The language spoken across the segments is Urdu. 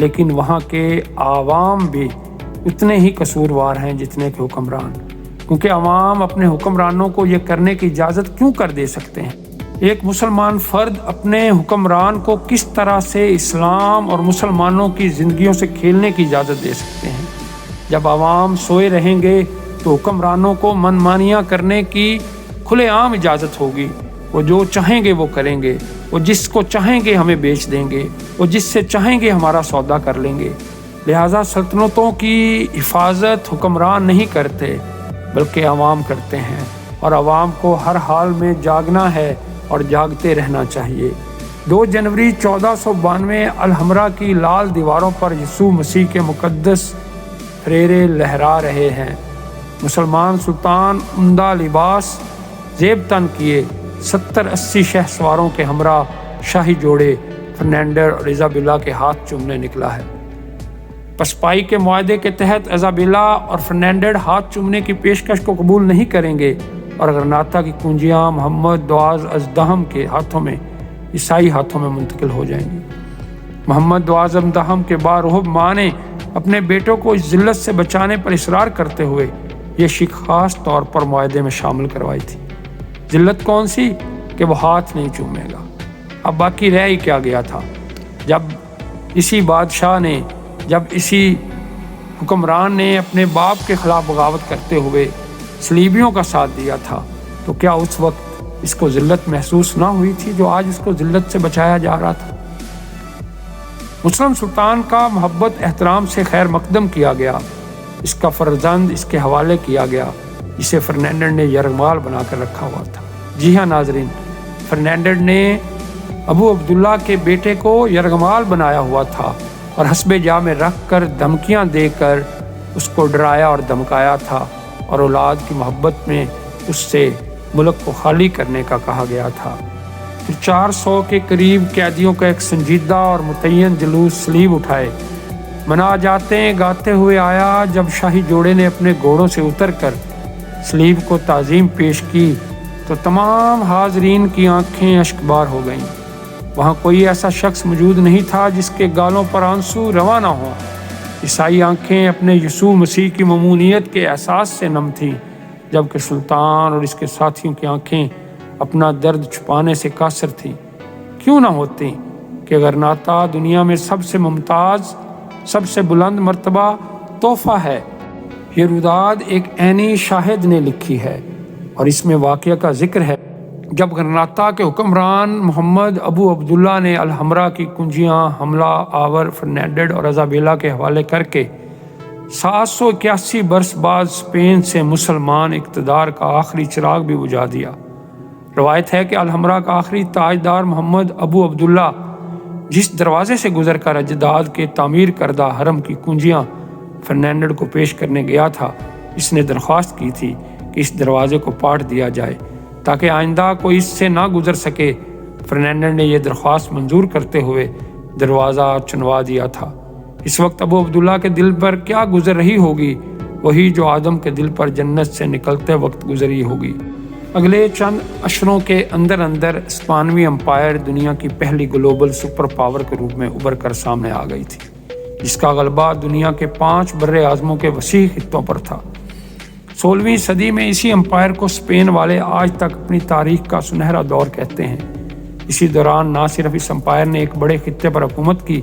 لیکن وہاں کے عوام بھی اتنے ہی قصوروار ہیں جتنے کہ حکمران، کیونکہ عوام اپنے حکمرانوں کو یہ کرنے کی اجازت کیوں کر دے سکتے ہیں؟ ایک مسلمان فرد اپنے حکمران کو کس طرح سے اسلام اور مسلمانوں کی زندگیوں سے کھیلنے کی اجازت دے سکتے ہیں؟ جب عوام سوئے رہیں گے تو حکمرانوں کو منمانیاں کرنے کی کھلے عام اجازت ہوگی۔ وہ جو چاہیں گے وہ کریں گے، وہ جس کو چاہیں گے ہمیں بیچ دیں گے، وہ جس سے چاہیں گے ہمارا سودا کر لیں گے۔ لہٰذا سلطنتوں کی حفاظت حکمران نہیں کرتے بلکہ عوام کرتے ہیں، اور عوام کو ہر حال میں جاگنا ہے اور جاگتے رہنا چاہیے۔ 2 جنوری 1492 الحمرا کی لال دیواروں پر یسوع مسیح کے مقدس فریرے لہرا رہے ہیں۔ مسلمان سلطان عمدہ لباس زیب تن کیے 70-80 شہسواروں کے ہمراہ شاہی جوڑے فرنینڈر اور ایزابیلا کے ہاتھ چومنے نکلا ہے۔ پسپائی کے معاہدے کے تحت ایزابیلا اور فرنینڈر ہاتھ چومنے کی پیشکش کو قبول نہیں کریں گے، اور غرناطہ کی کنجیاں محمد دعاز ازدہم کے ہاتھوں میں، عیسائی ہاتھوں میں منتقل ہو جائیں گی۔ محمد دعاز ازدہم کے بعد ماں نے اپنے بیٹوں کو اس ذلت سے بچانے پر اصرار کرتے ہوئے یہ شک خاص طور پر معاہدے میں شامل کروائی تھی۔ ذلت کون سی؟ کہ وہ ہاتھ نہیں چومے گا۔ اب باقی رہ ہی کیا گیا تھا؟ جب اسی حکمران نے اپنے باپ کے خلاف بغاوت کرتے ہوئے صلیبیوں کا ساتھ دیا تھا، تو کیا اس وقت اس کو ذلت محسوس نہ ہوئی تھی جو آج اس کو ذلت سے بچایا جا رہا تھا؟ مسلم سلطان کا محبت احترام سے خیر مقدم کیا گیا، اس کا فرزند اس کے حوالے کیا گیا، جسے فرنینڈر نے یرغمال بنا کر رکھا ہوا تھا۔ جی ہاں ناظرین، فرنینڈر نے ابو عبداللہ کے بیٹے کو یرغمال بنایا ہوا تھا اور حسب جا میں رکھ کر دھمکیاں دے کر اس کو ڈرایا اور دھمکایا تھا، اور اولاد کی محبت میں اس سے ملک کو خالی کرنے کا کہا گیا تھا۔ پھر 400 کے قریب قیدیوں کا ایک سنجیدہ اور متعین جلوس صلیب اٹھائے منا جاتے گاتے ہوئے آیا۔ جب شاہی جوڑے نے اپنے گھوڑوں سے اتر کر صلیب کو تعظیم پیش کی تو تمام حاضرین کی آنکھیں اشکبار ہو گئیں۔ وہاں کوئی ایسا شخص موجود نہیں تھا جس کے گالوں پر آنسو رواں نہ ہوں۔ عیسائی آنکھیں اپنے یسوع مسیح کی ممنونیت کے احساس سے نم تھیں، جبکہ سلطان اور اس کے ساتھیوں کی آنکھیں اپنا درد چھپانے سے قاصر تھیں۔ کیوں نہ ہوتی کہ غرناطہ دنیا میں سب سے ممتاز، سب سے بلند مرتبہ تحفہ ہے۔ یہ روداد ایک عینی شاہد نے لکھی ہے، اور اس میں واقعہ کا ذکر ہے جب غرناطہ کے حکمران محمد ابو عبداللہ نے الحمرا کی کنجیاں حملہ آور فرنینڈر اور ایزابیلا کے حوالے کر کے 781 برس بعد اسپین سے مسلمان اقتدار کا آخری چراغ بھی بجھا دیا۔ روایت ہے کہ الحمرا کا آخری تاجدار محمد ابو عبداللہ جس دروازے سے گزر کر اجداد کے تعمیر کردہ حرم کی کنجیاں فرنینڈر کو پیش کرنے گیا تھا، اس نے درخواست کی تھی کہ اس دروازے کو پاٹ دیا جائے تاکہ آئندہ کوئی اس سے نہ گزر سکے۔ فرنینڈر نے یہ درخواست منظور کرتے ہوئے دروازہ چنوا دیا تھا۔ اس وقت ابو عبداللہ کے دل پر کیا گزر رہی ہوگی؟ وہی جو آدم کے دل پر جنت سے نکلتے وقت گزری ہوگی۔ اگلے چند اشروں کے اندر اسپانوی امپائر دنیا کی پہلی گلوبل سپر پاور کے روپ میں ابھر کر سامنے آ گئی تھی، جس کا غلبہ دنیا کے 5 بر اعظموں کے وسیع خطوں پر تھا۔ 16ویں صدی میں اسی امپائر کو اسپین والے آج تک اپنی تاریخ کا سنہرا دور کہتے ہیں۔ اسی دوران نہ صرف اس امپائر نے ایک بڑے خطے پر حکومت کی،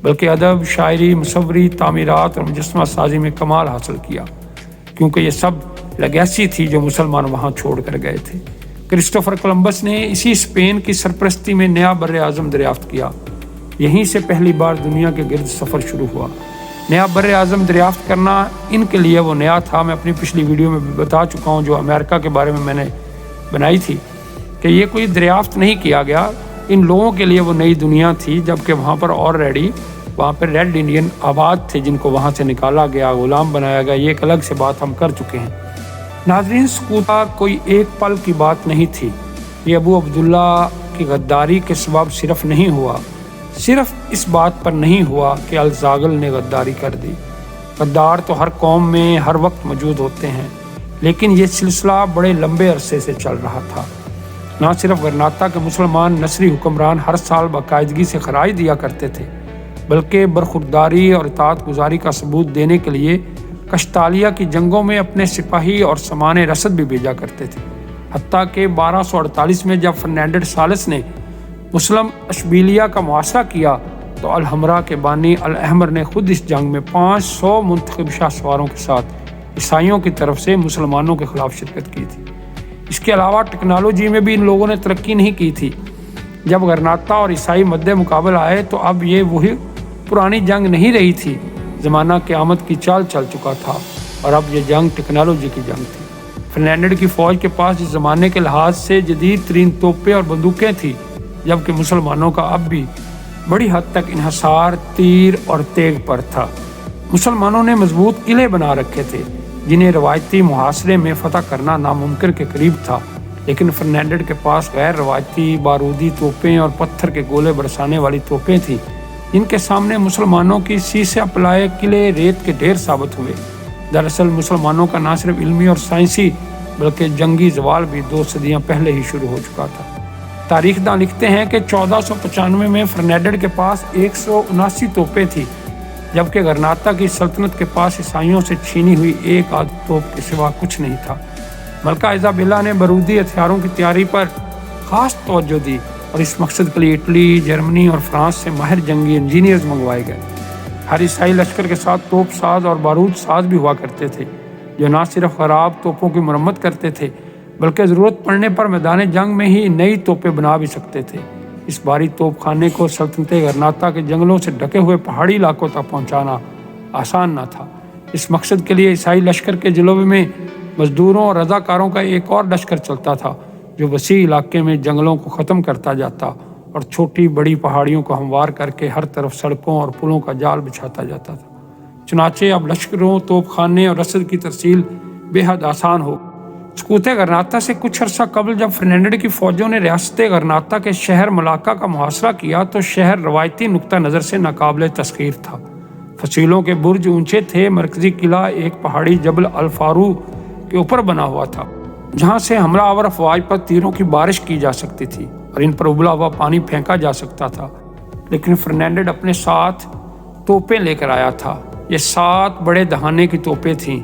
بلکہ ادب، شاعری، مصوری، تعمیرات اور مجسمہ سازی میں کمال حاصل کیا، کیونکہ یہ سب لیگیسی تھی جو مسلمان وہاں چھوڑ کر گئے تھے۔ کرسٹوفر کولمبس نے اسی اسپین کی سرپرستی میں نیا بر اعظم دریافت کیا۔ یہیں سے پہلی بار دنیا کے گرد سفر شروع ہوا۔ نیا بر اعظم دریافت کرنا ان کے لیے وہ نیا تھا۔ میں اپنی پچھلی ویڈیو میں بھی بتا چکا ہوں جو امریکہ کے بارے میں نے بنائی تھی، کہ یہ کوئی دریافت نہیں کیا گیا، ان لوگوں کے لیے وہ نئی دنیا تھی، جبکہ وہاں پر ریڈ انڈین آباد تھے جن کو وہاں سے نکالا گیا، غلام بنایا گیا۔ یہ ایک الگ سے بات ہم کر چکے ہیں۔ ناظرین، سکوتا کوئی ایک پل کی بات نہیں تھی۔ یہ ابو عبداللہ کی غداری کے سبب صرف نہیں ہوا، صرف اس بات پر نہیں ہوا کہ الزاگل نے غداری کر دی۔ غدار تو ہر قوم میں ہر وقت موجود ہوتے ہیں، لیکن یہ سلسلہ بڑے لمبے عرصے سے چل رہا تھا۔ نہ صرف غرناطہ کے مسلمان نصری حکمران ہر سال باقاعدگی سے خراج دیا کرتے تھے، بلکہ برخورداری اور اطاعت گزاری کا ثبوت دینے کے لیے کشتالیہ کی جنگوں میں اپنے سپاہی اور سامان رسد بھی بھیجا کرتے تھے۔ حتیٰ کہ 1248 میں جب فرنینڈڈ ثالث نے مسلم اشبیلیہ کا محاصرہ کیا تو الحمرا کے بانی الاحمر نے خود اس جنگ میں 500 منتخب شاہ سواروں کے ساتھ عیسائیوں کی طرف سے مسلمانوں کے خلاف شرکت کی تھی۔ اس کے علاوہ ٹیکنالوجی میں بھی ان لوگوں نے ترقی نہیں کی تھی۔ جب غرناطہ اور عیسائی مد مقابل آئے تو اب یہ وہی پرانی جنگ نہیں رہی تھی، زمانہ قیامت کی چال چل چکا تھا اور اب یہ جنگ ٹیکنالوجی کی جنگ تھی۔ فرنینڈڈ کی فوج کے پاس اس زمانے کے لحاظ سے جدید ترین توپیں اور بندوقیں تھیں، جبکہ مسلمانوں کا اب بھی بڑی حد تک انحصار تیر اور تیگ پر تھا۔ مسلمانوں نے مضبوط قلعے بنا رکھے تھے جنہیں روایتی محاصرے میں فتح کرنا ناممکن کے قریب تھا، لیکن فرنینڈڈ کے پاس غیر روایتی بارودی توپیں اور پتھر کے گولے برسانے والی توپیں تھیں، جن کے سامنے مسلمانوں کی سیسہ پلائے قلعے ریت کے ڈھیر ثابت ہوئے۔ دراصل مسلمانوں کا نہ صرف علمی اور سائنسی بلکہ جنگی زوال بھی 2 صدیاں پہلے ہی شروع ہو چکا تھا۔ تاریخ داں لکھتے ہیں کہ 1495 میں فرنینڈڈ کے پاس 179 توپیں تھیں، جبکہ غرناطہ کی سلطنت کے پاس عیسائیوں سے چھینی ہوئی ایک آدھ توپ کے سوا کچھ نہیں تھا۔ ملکہ ایزابیلا نے بارودی ہتھیاروں کی تیاری پر خاص توجہ دی اور اس مقصد کے لیے اٹلی، جرمنی اور فرانس سے ماہر جنگی انجینئرز منگوائے گئے۔ ہر عیسائی لشکر کے ساتھ توپ ساز اور بارود ساز بھی ہوا کرتے تھے، جو نہ صرف خراب توپوں کی مرمت کرتے تھے بلکہ ضرورت پڑنے پر میدان جنگ میں ہی نئی توپیں بنا بھی سکتے تھے۔ اس بھاری توپ خانے کو سلطنت غرناطہ کے جنگلوں سے ڈھکے ہوئے پہاڑی علاقوں تک پہنچانا آسان نہ تھا۔ اس مقصد کے لیے عیسائی لشکر کے جلوے میں مزدوروں اور رضاکاروں کا ایک اور لشکر چلتا تھا، جو وسیع علاقے میں جنگلوں کو ختم کرتا جاتا اور چھوٹی بڑی پہاڑیوں کو ہموار کر کے ہر طرف سڑکوں اور پلوں کا جال بچھاتا جاتا تھا۔ چنانچہ اب لشکروں، توپ خانے اور رسد کی ترسیل بے حد آسان ہو۔ سقوط غرناطہ سے کچھ عرصہ قبل جب فرنینڈڈ کی فوجوں نے ریاست غرناطہ کے شہر ملاقہ کا محاصرہ کیا تو شہر روایتی نقطہ نظر سے ناقابل تسخیر تھا۔ فصیلوں کے برج اونچے تھے، مرکزی قلعہ ایک پہاڑی جبل الفارو کے اوپر بنا ہوا تھا، جہاں سے حملہ آور افواج پر تیروں کی بارش کی جا سکتی تھی اور ان پر ابلا ہوا پانی پھینکا جا سکتا تھا۔ لیکن فرنینڈڈ اپنے ساتھ توپیں لے کر آیا تھا۔ یہ 7 بڑے دہانے کی توپیں تھیں،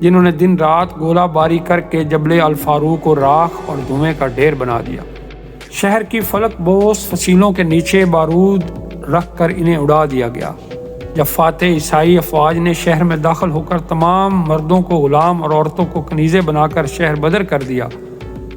جنہوں نے دن رات گولہ باری کر کے جبل الفارو کو راکھ اور دھوئیں کا ڈھیر بنا دیا۔ شہر کی فلک بوس فصیلوں کے نیچے بارود رکھ کر انہیں اڑا دیا گیا۔ جب فاتح عیسائی افواج نے شہر میں داخل ہو کر تمام مردوں کو غلام اور عورتوں کو کنیزیں بنا کر شہر بدر کر دیا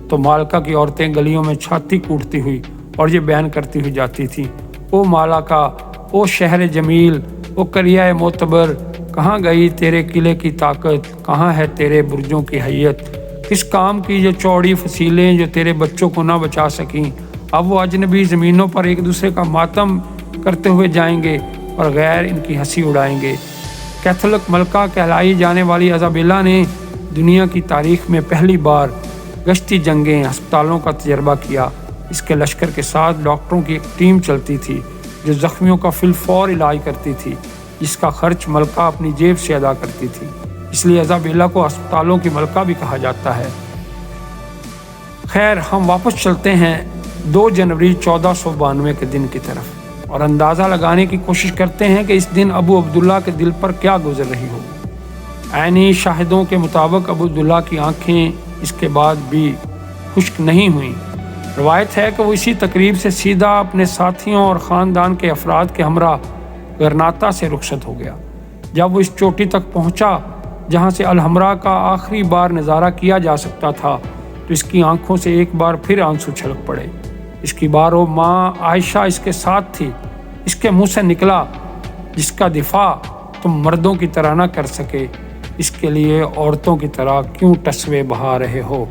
تو مالکہ کی عورتیں گلیوں میں چھاتی کوٹتی ہوئی اور یہ بیان کرتی ہوئی جاتی تھیں، او مالکہ، او شہر جمیل، او قریہ معتبر، کہاں گئی تیرے قلعے کی طاقت، کہاں ہے تیرے برجوں کی حیت، کس کام کی یہ چوڑی فصیلیں جو تیرے بچوں کو نہ بچا سکیں۔ اب وہ اجنبی زمینوں پر ایک دوسرے کا ماتم کرتے ہوئے جائیں گے اور غیر ان کی ہنسی اڑائیں گے۔ کیتھولک ملکہ کہلائی جانے والی ایزابیلا نے دنیا کی تاریخ میں پہلی بار گشتی جنگیں، ہسپتالوں کا تجربہ کیا۔ اس کے لشکر کے ساتھ ڈاکٹروں کی ایک ٹیم چلتی تھی جو زخمیوں کا فی الفور علاج کرتی تھی، جس کا خرچ ملکہ اپنی جیب سے ادا کرتی تھی۔ اس لیے ایزابیلا کو ہسپتالوں کی ملکہ بھی کہا جاتا ہے۔ خیر، ہم واپس چلتے ہیں 2 جنوری 1492 کے دن کی طرف اور اندازہ لگانے کی کوشش کرتے ہیں کہ اس دن ابو عبداللہ کے دل پر کیا گزر رہی ہو۔ عینی شاہدوں کے مطابق ابو عبداللہ کی آنکھیں اس کے بعد بھی خشک نہیں ہوئیں۔ روایت ہے کہ وہ اسی تقریب سے سیدھا اپنے ساتھیوں اور خاندان کے افراد کے ہمراہ غرناطہ سے رخصت ہو گیا۔ جب وہ اس چوٹی تک پہنچا جہاں سے الحمرا کا آخری بار نظارہ کیا جا سکتا تھا تو اس کی آنکھوں سے ایک بار پھر آنسو چھلک پڑے۔ اس کی بارو ماں عائشہ اس کے ساتھ تھی۔ اس کے منہ سے نکلا، جس کا دفاع تم مردوں کی طرح نہ کر سکے، اس کے لیے عورتوں کی طرح کیوں ٹسوے بہا رہے ہو۔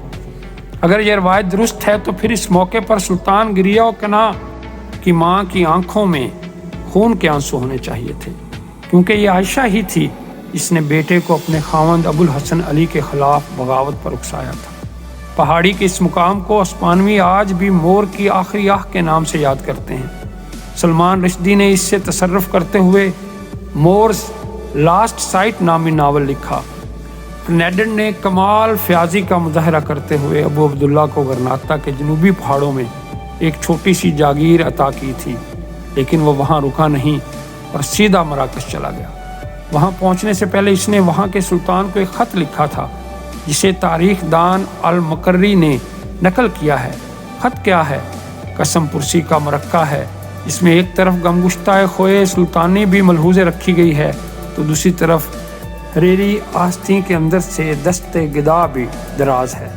اگر یہ روایت درست ہے تو پھر اس موقع پر سلطان گریہ و قنا کی ماں کی آنکھوں میں خون کے آنسو ہونے چاہیے تھے، کیونکہ یہ عائشہ ہی تھی جس نے بیٹے کو اپنے خاوند ابو الحسن علی کے خلاف بغاوت پر اکسایا تھا۔ پہاڑی کے اس مقام کو اسپانوی آج بھی مور کی آخری آہ کے نام سے یاد کرتے ہیں۔ سلمان رشدی نے اس سے تصرف کرتے ہوئے مورز لاسٹ سائٹ نامی ناول لکھا۔ فرنینڈڈ نے کمال فیاضی کا مظاہرہ کرتے ہوئے ابو عبداللہ کو غرناطہ کے جنوبی پہاڑوں میں ایک چھوٹی سی جاگیر عطا کی تھی، لیکن وہ وہاں رکا نہیں اور سیدھا مراکش چلا گیا۔ وہاں پہنچنے سے پہلے اس نے وہاں کے سلطان کو ایک خط لکھا تھا جسے تاریخ دان المقری نے نقل کیا ہے۔ خط کیا ہے؟ قسم پرسی کا مرکہ ہے، اس میں ایک طرف گمگشتہ خوئے سلطانی بھی ملحوظ رکھی گئی ہے تو دوسری طرف حریری آستین کے اندر سے دست گدا بھی دراز ہے۔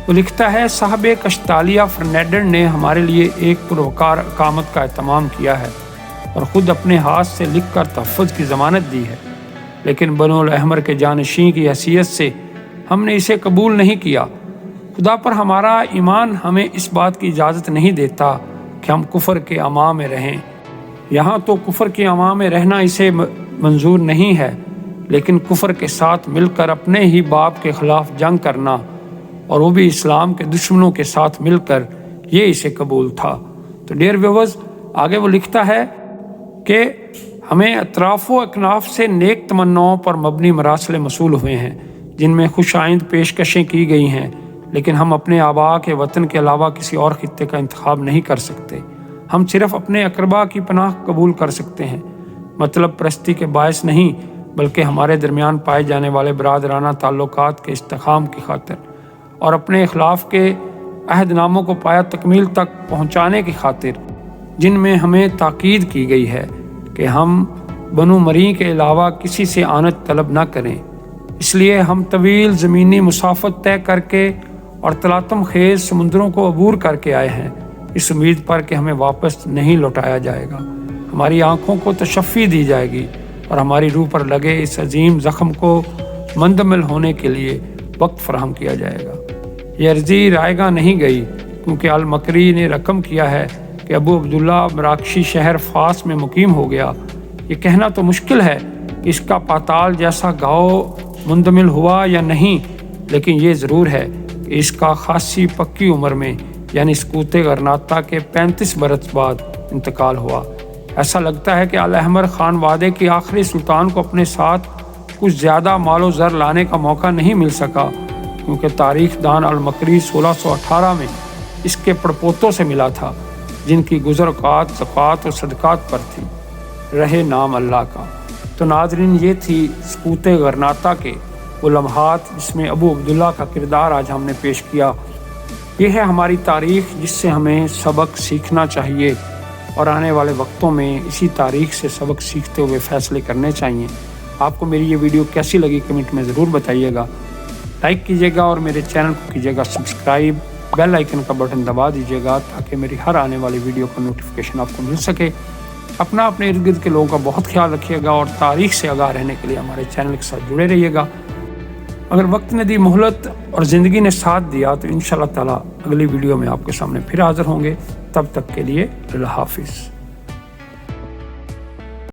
وہ لکھتا ہے، صاحب کشتالیہ فرنینڈ نے ہمارے لیے ایک پروکار اقامت کا اہتمام کیا ہے اور خود اپنے ہاتھ سے لکھ کر تحفظ کی ضمانت دی ہے، لیکن بنو الاحمر کے جانشین کی حیثیت سے ہم نے اسے قبول نہیں کیا۔ خدا پر ہمارا ایمان ہمیں اس بات کی اجازت نہیں دیتا کہ ہم کفر کے امان میں رہیں۔ یہاں تو کفر کے امان میں رہنا اسے منظور نہیں ہے، لیکن کفر کے ساتھ مل کر اپنے ہی باپ کے خلاف جنگ کرنا، اور وہ بھی اسلام کے دشمنوں کے ساتھ مل کر، یہ اسے قبول تھا۔ تو ڈیئر ویورز، آگے وہ لکھتا ہے کہ ہمیں اطراف و اکناف سے نیک تمناؤں پر مبنی مراسل موصول ہوئے ہیں جن میں خوش آئند پیشکشیں کی گئی ہیں، لیکن ہم اپنے آباء کے وطن کے علاوہ کسی اور خطے کا انتخاب نہیں کر سکتے۔ ہم صرف اپنے اقربا کی پناہ قبول کر سکتے ہیں، مطلب پرستی کے باعث نہیں بلکہ ہمارے درمیان پائے جانے والے برادرانہ تعلقات کے استحکام کی خاطر، اور اپنے اخلاف کے عہد ناموں کو پایہ تکمیل تک پہنچانے کی خاطر، جن میں ہمیں تاکید کی گئی ہے کہ ہم بنو مری کے علاوہ کسی سے آنت طلب نہ کریں۔ اس لیے ہم طویل زمینی مسافت طے کر کے اور تلاطم خیز سمندروں کو عبور کر کے آئے ہیں، اس امید پر کہ ہمیں واپس نہیں لوٹایا جائے گا۔ ہماری آنکھوں کو تشفی دی جائے گی اور ہماری روح پر لگے اس عظیم زخم کو مندمل ہونے کے لیے وقت فراہم کیا جائے گا۔ یہ عرضی رائے گاہ نہیں گئی کیونکہ المکری نے رقم کیا ہے کہ ابو عبداللہ مراکشی شہر فاس میں مقیم ہو گیا۔ یہ کہنا تو مشکل ہے کہ اس کا پاتال جیسا گاؤ مندمل ہوا یا نہیں، لیکن یہ ضرور ہے کہ اس کا خاصی پکی عمر میں یعنی سکوت غرناطہ کے 35 برس بعد انتقال ہوا۔ ایسا لگتا ہے کہ الاحمر خان وادے کے آخری سلطان کو اپنے ساتھ کچھ زیادہ مال و زر لانے کا موقع نہیں مل سکا، کیونکہ تاریخ دان المکری 1618 میں اس کے پڑپوتوں سے ملا تھا جن کی گزر اوقات زکوٰۃ و صدقات پر تھی، رہے نام اللہ کا۔ تو ناظرین، یہ تھی سکوت غرناطہ کے وہ لمحات جس میں ابو عبداللہ کا کردار آج ہم نے پیش کیا۔ یہ ہے ہماری تاریخ جس سے ہمیں سبق سیکھنا چاہیے، اور آنے والے وقتوں میں اسی تاریخ سے سبق سیکھتے ہوئے فیصلے کرنے چاہیے۔ آپ کو میری یہ ویڈیو کیسی لگی کمنٹ میں ضرور بتائیے گا، لائک کیجیے گا اور میرے چینل کو کیجیے گا سبسکرائب، بیل آئیکن کا بٹن دبا دیجیے گا تاکہ میری ہر آنے والی ویڈیو کا نوٹیفیکیشن آپ کو مل سکے۔ اپنے ارد گرد کے لوگوں کا بہت خیال رکھیے گا، اور تاریخ سے آگاہ رہنے کے لیے ہمارے چینل کے ساتھ جڑے رہیے گا۔ اگر وقت نے دی مہلت اور زندگی نے ساتھ دیا تو انشاءاللہ تعالی اگلی ویڈیو میں آپ کے سامنے پھر حاضر ہوں گے۔ تب تک کے لیے اللہ حافظ۔